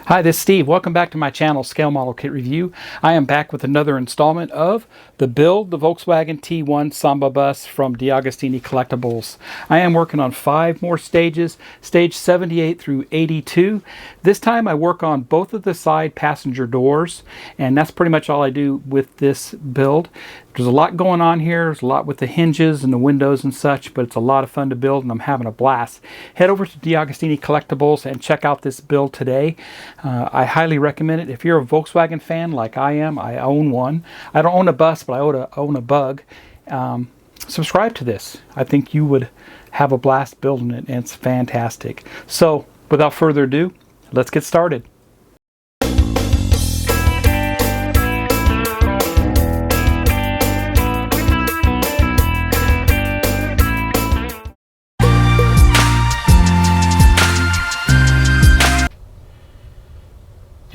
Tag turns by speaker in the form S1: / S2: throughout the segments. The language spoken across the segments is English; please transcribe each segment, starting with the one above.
S1: Hi, this is Steve. Welcome back to my channel, Scale Model Kit Review. I am back with another installment of the Volkswagen T1 Samba Bus from DeAgostini Collectibles. I am working on 5 more stages, stage 78 through 82. This time I work on both of the side passenger doors, and that's pretty much all I do with this build. There's a lot going on here. There's a lot with the hinges and the windows and such, but it's a lot of fun to build and I'm having a blast. Head over to DeAgostini Collectibles and check out this build today. I highly recommend it. If you're a Volkswagen fan like I am, I own one. I don't own a bus, but I own a bug. Subscribe to this. I think you would have a blast building it, and it's fantastic. So, without further ado, let's get started.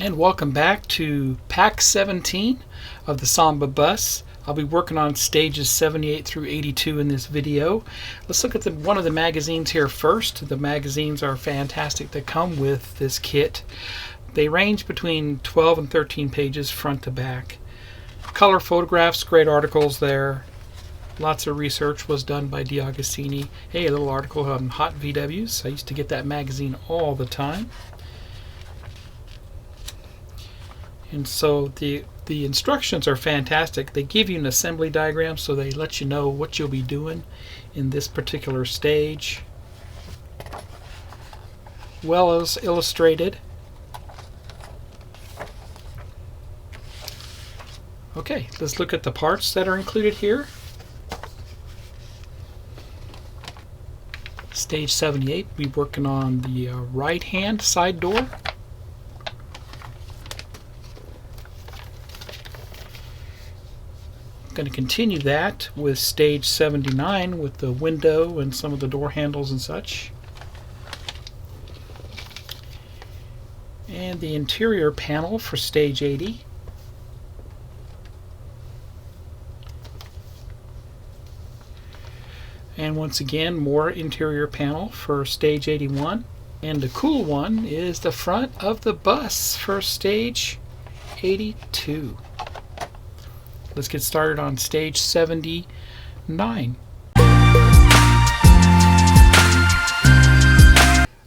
S1: And welcome back to pack 17 of the Samba bus. I'll be working on stages 78 through 82 in this video. Let's look at one of the magazines here first. The magazines are fantastic that come with this kit. They range between 12 and 13 pages front to back. Color photographs, great articles there. Lots of research was done by DeAgostini. Hey, a little article on hot VWs. I used to get that magazine all the time. And so the instructions are fantastic. They give you an assembly diagram, so they let you know what you'll be doing in this particular stage. Well as illustrated. Okay, let's look at the parts that are included here. Stage 78, we're working on the right-hand side door. Going to continue that with stage 79 with the window and some of the door handles and such. And the interior panel for stage 80. And once again, more interior panel for stage 81. And the cool one is the front of the bus for stage 82. Let's get started on stage 79.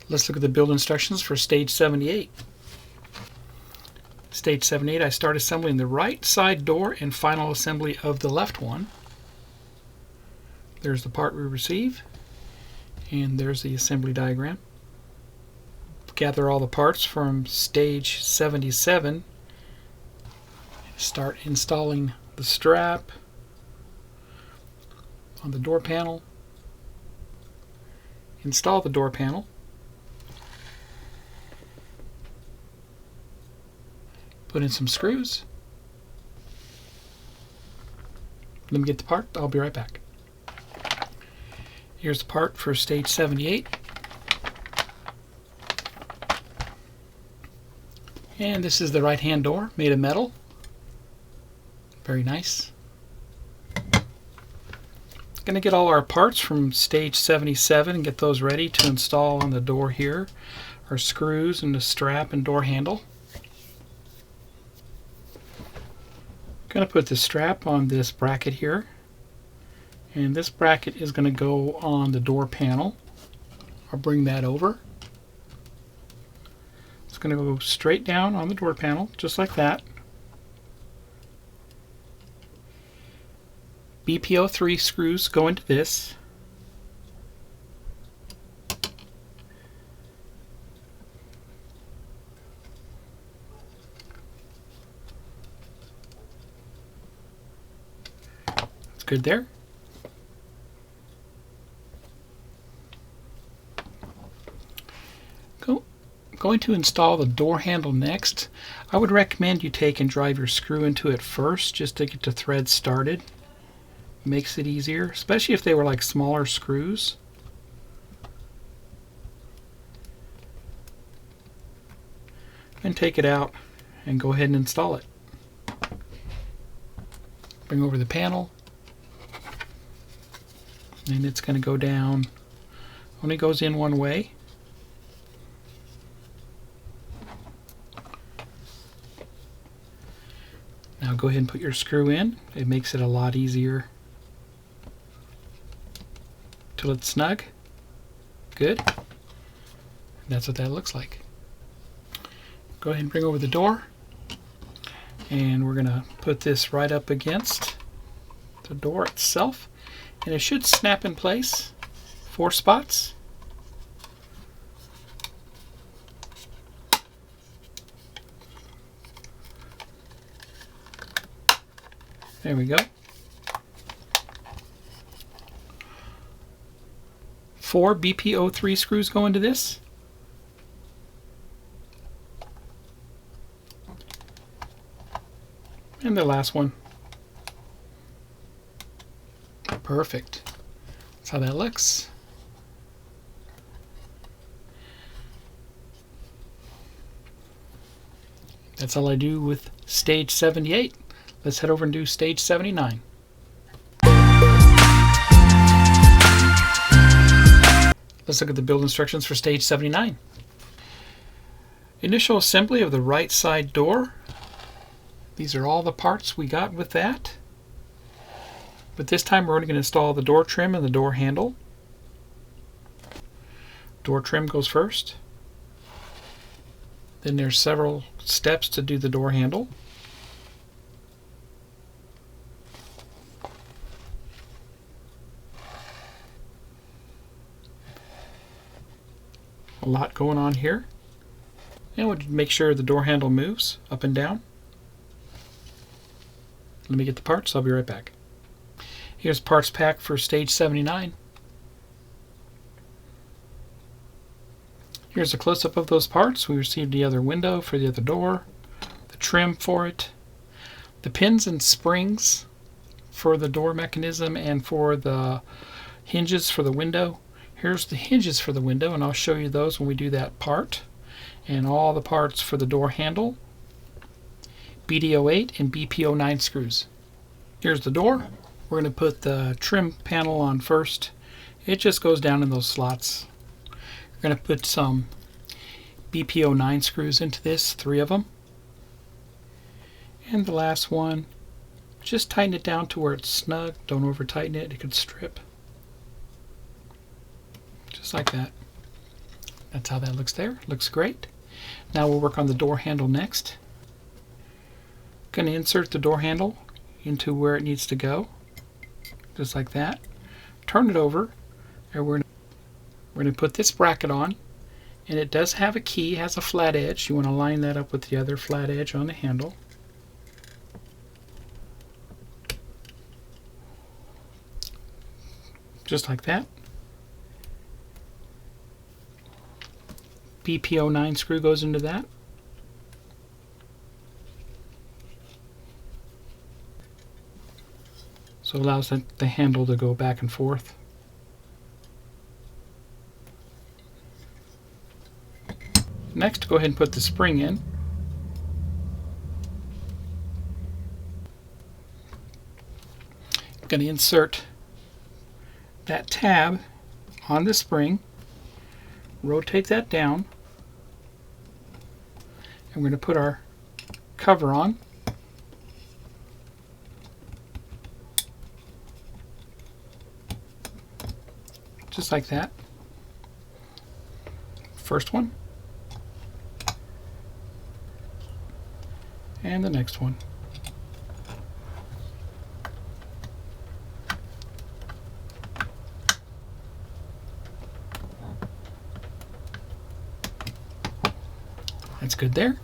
S1: Let's look at the build instructions for stage 78. Stage 78, I start assembling the right side door and final assembly of the left one. There's the part we receive, and there's the assembly diagram. Gather all the parts from stage 77. Start installing the strap on the door panel. Install the door panel. Put in some screws. Let me get the part. I'll be right back. Here's the part for stage 78. And this is the right-hand door made of metal. Very nice. Going to get all our parts from stage 77 and get those ready to install on the door here. Our screws and the strap and door handle. Going to put the strap on this bracket here. And this bracket is going to go on the door panel. I'll bring that over. It's going to go straight down on the door panel, just like that. BPO3 screws go into this. That's good there. Going to install the door handle next. I would recommend you take and drive your screw into it first just to get the thread started. Makes it easier, especially if they were like smaller screws. And take it out and go ahead and install it. Bring over the panel, and it's going to go down. Only goes in one way. Now go ahead and put your screw in. It makes it a lot easier to let it snug. Good. That's what that looks like. Go ahead and bring over the door, and we're going to put this right up against the door itself, and it should snap in place. 4 spots. There we go. 4 BP03 screws go into this. And the last one. Perfect. That's how that looks. That's all I do with stage 78. Let's head over and do stage 79. Let's look at the build instructions for stage 79. Initial assembly of the right side door. These are all the parts we got with that. But this time we're only going to install the door trim and the door handle. Door trim goes first. Then there's several steps to do the door handle. A lot going on here. And we'll make sure the door handle moves up and down. Let me get the parts. I'll be right back. Here's parts pack for stage 79. Here's a close-up of those parts. We received the other window for the other door, the trim for it, the pins and springs for the door mechanism and for the hinges for the window. Here's the hinges for the window, and I'll show you those when we do that part. And all the parts for the door handle, BD08 and BP09 screws. Here's the door. We're going to put the trim panel on first. It just goes down in those slots. We're going to put some BP09 screws into this, 3 of them. And the last one, just tighten it down to where it's snug. Don't over tighten it, it could strip. Just like that. That's how that looks there. Looks great. Now we'll work on the door handle next. Going to insert the door handle into where it needs to go. Just like that. Turn it over, and we're going to put this bracket on, and it does have a key, has a flat edge. You want to line that up with the other flat edge on the handle. Just like that. BP09 screw goes into that. So it allows the handle to go back and forth. Next, go ahead and put the spring in. I'm going to insert that tab on the spring, rotate that down, and we're going to put our cover on. Just like that. First one. And the next one. That's good there.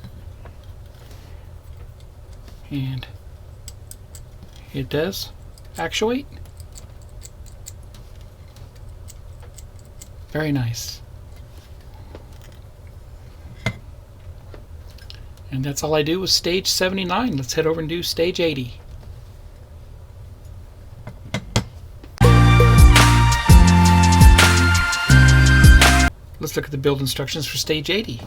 S1: And it does actuate. Very nice. And that's all I do with stage 79. Let's head over and do stage 80. Let's look at the build instructions for stage 80.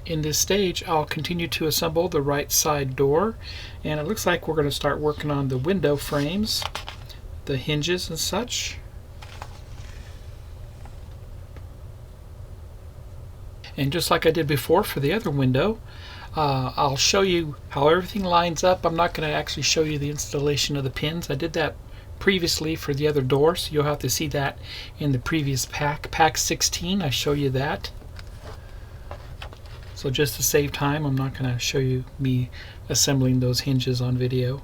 S1: In this stage, I'll continue to assemble the right side door, and it looks like we're going to start working on the window frames, the hinges and such. And just like I did before for the other window, I'll show you how everything lines up. I'm not going to actually show you the installation of the pins. I did that previously for the other door, so you'll have to see that in the previous pack 16. I show you that. So just to save time, I'm not going to show you me assembling those hinges on video.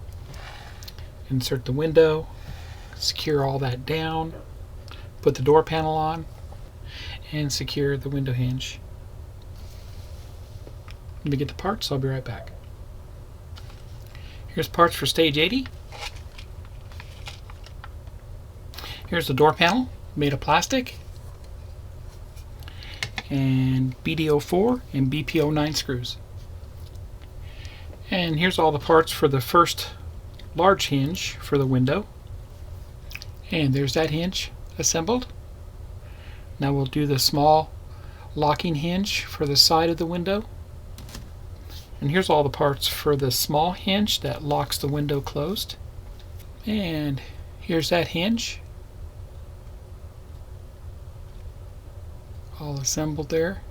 S1: Insert the window, secure all that down, put the door panel on, and secure the window hinge. Let me get the parts, I'll be right back. Here's parts for stage 80. Here's the door panel, made of plastic, and BD04 and BP09 screws. And here's all the parts for the first large hinge for the window. And there's that hinge assembled. Now we'll do the small locking hinge for the side of the window. And here's all the parts for the small hinge that locks the window closed. And here's that hinge, all assembled there.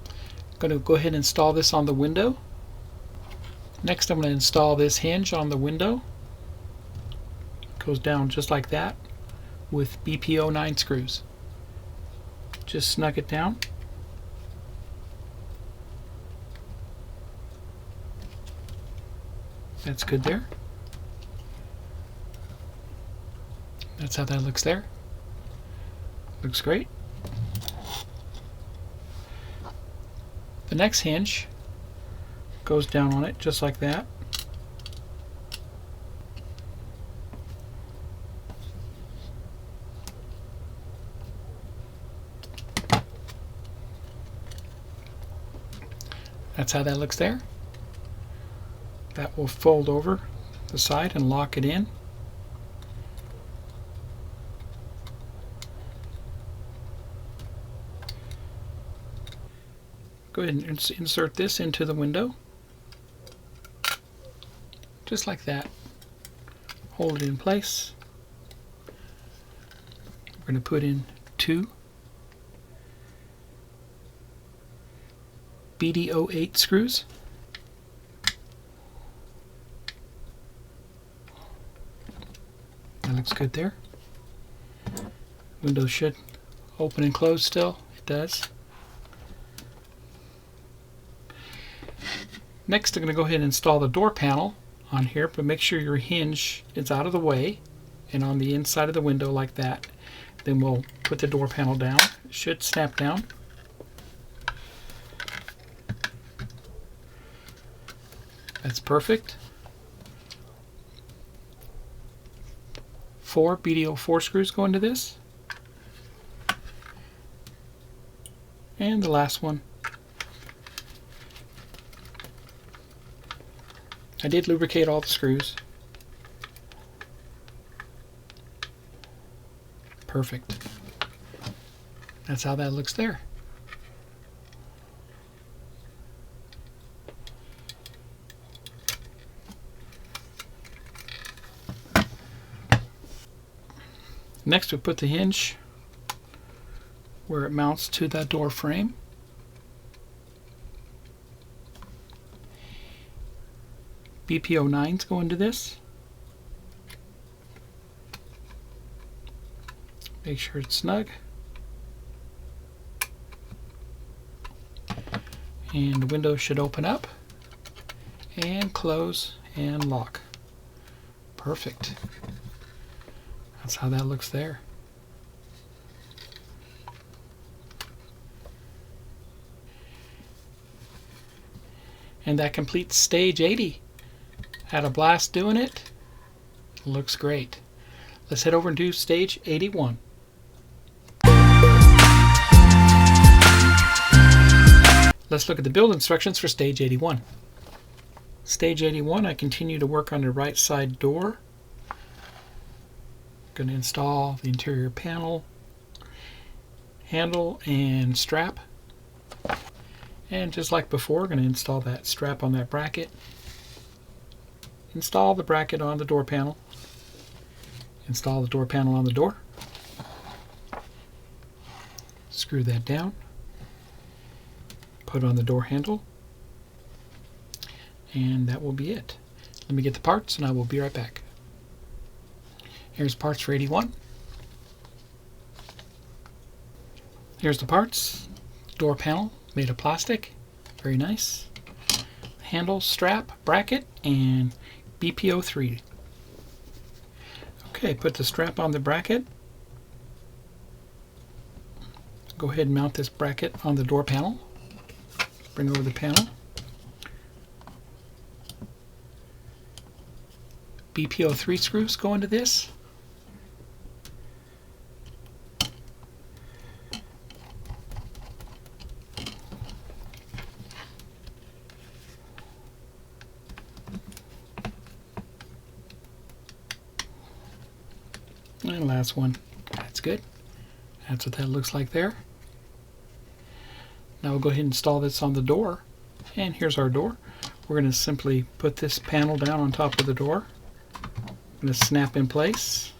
S1: I'm going to go ahead and install this on the window. Next I'm going to install this hinge on the window. It goes down just like that with BP09 screws. Just snug it down. That's good there. That's how that looks there. Looks great. The next hinge goes down on it just like that. That's how that looks there. That will fold over the side and lock it in. Go ahead and insert this into the window. Just like that. Hold it in place. We're going to put in 2 BD08 screws. That looks good there. Window should open and close still. It does. Next, I'm going to go ahead and install the door panel on here, but make sure your hinge is out of the way and on the inside of the window like that. Then we'll put the door panel down. It should snap down. That's perfect. 4 BD04 screws go into this. And the last one. I did lubricate all the screws. Perfect. That's how that looks there. Next we put the hinge where it mounts to that door frame. BP09s go into this. Make sure it's snug. And the window should open up and close and lock. Perfect. That's how that looks there. And that completes stage 80. Had a blast doing it. Looks great. Let's head over and do stage 81. Let's look at the build instructions for stage 81. Stage 81, I continue to work on the right side door. Going to install the interior panel, handle, and strap. And just like before, going to install that strap on that bracket. Install the bracket on the door panel. Install the door panel on the door. Screw that down. put on the door handle, and that will be it. Let me get the parts and I will be right back. Here's parts for 81. Here's the parts. Door panel made of plastic, very nice. Handle, strap, bracket, and BPO3. Okay, put the strap on the bracket. Go ahead and mount this bracket on the door panel. Bring over the panel. BPO3 screws go into this. And last one. That's good. That's what that looks like there. Now we'll go ahead and install this on the door. And here's our door. We're going to simply put this panel down on top of the door. I'm going to snap in place.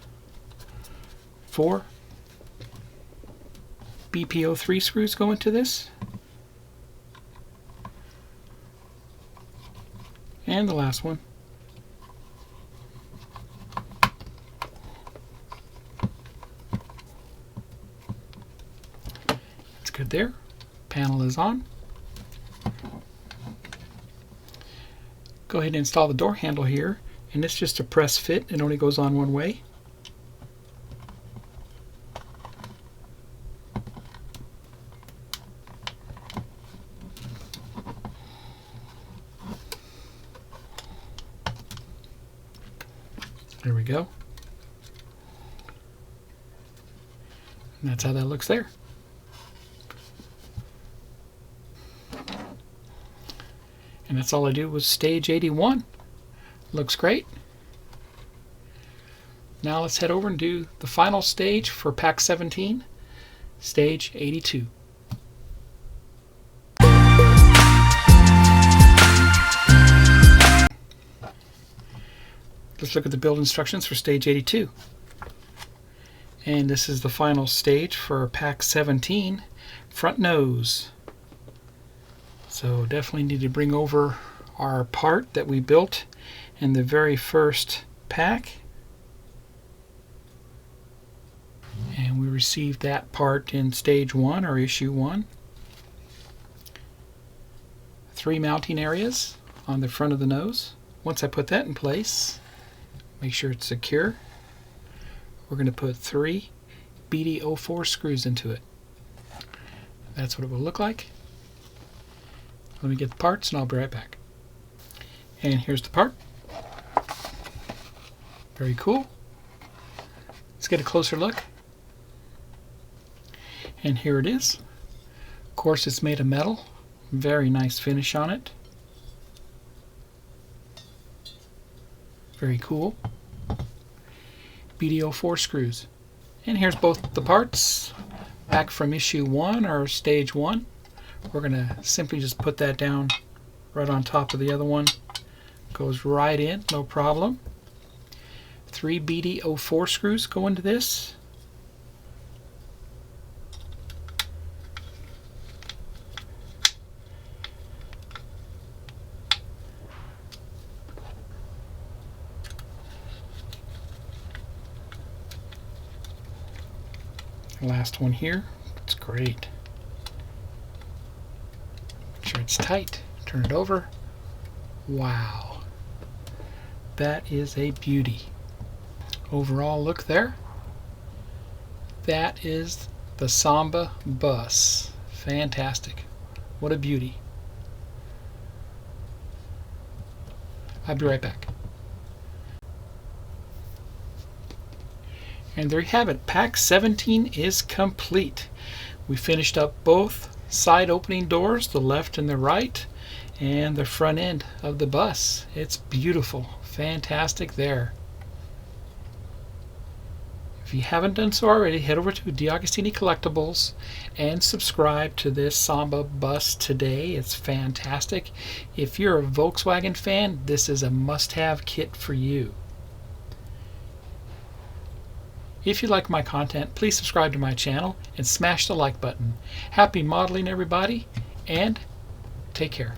S1: 4 BPO3 screws go into this. And the last one. That's good there. Panel is on. Go ahead and install the door handle here, and it's just a press fit. It only goes on one way. There we go. And that's how that looks there. And that's all I do with stage 81. Looks great. Now let's head over and do the final stage for pack 17, stage 82. Let's look at the build instructions for stage 82. And this is the final stage for pack 17, front nose. So definitely need to bring over our part that we built in the very first pack. And we received that part in stage 1 or issue 1. 3 mounting areas on the front of the nose. Once I put that in place, make sure it's secure. We're going to put 3 BD04 screws into it. That's what it will look like. Let me get the parts and I'll be right back. And here's the part. Very cool. Let's get a closer look. And here it is. Of course, it's made of metal. Very nice finish on it. Very cool. BD04 screws. And here's both the parts back from issue 1 or stage 1. We're going to simply just put that down right on top of the other one. Goes right in, no problem. 3 BD04 screws go into this. Last one here. It's great. Make sure it's tight. Turn it over. Wow. That is a beauty. Overall look there. That is the Samba bus. Fantastic. What a beauty. I'll be right back. And there you have it. Pack 17 is complete. We finished up both side opening doors, the left and the right, and the front end of the bus. It's beautiful. Fantastic there. If you haven't done so already, head over to DeAgostini Collectibles and subscribe to this Samba bus today. It's fantastic. If you're a Volkswagen fan, this is a must-have kit for you. If you like my content, please subscribe to my channel and smash the like button. Happy modeling, everybody, and Take care.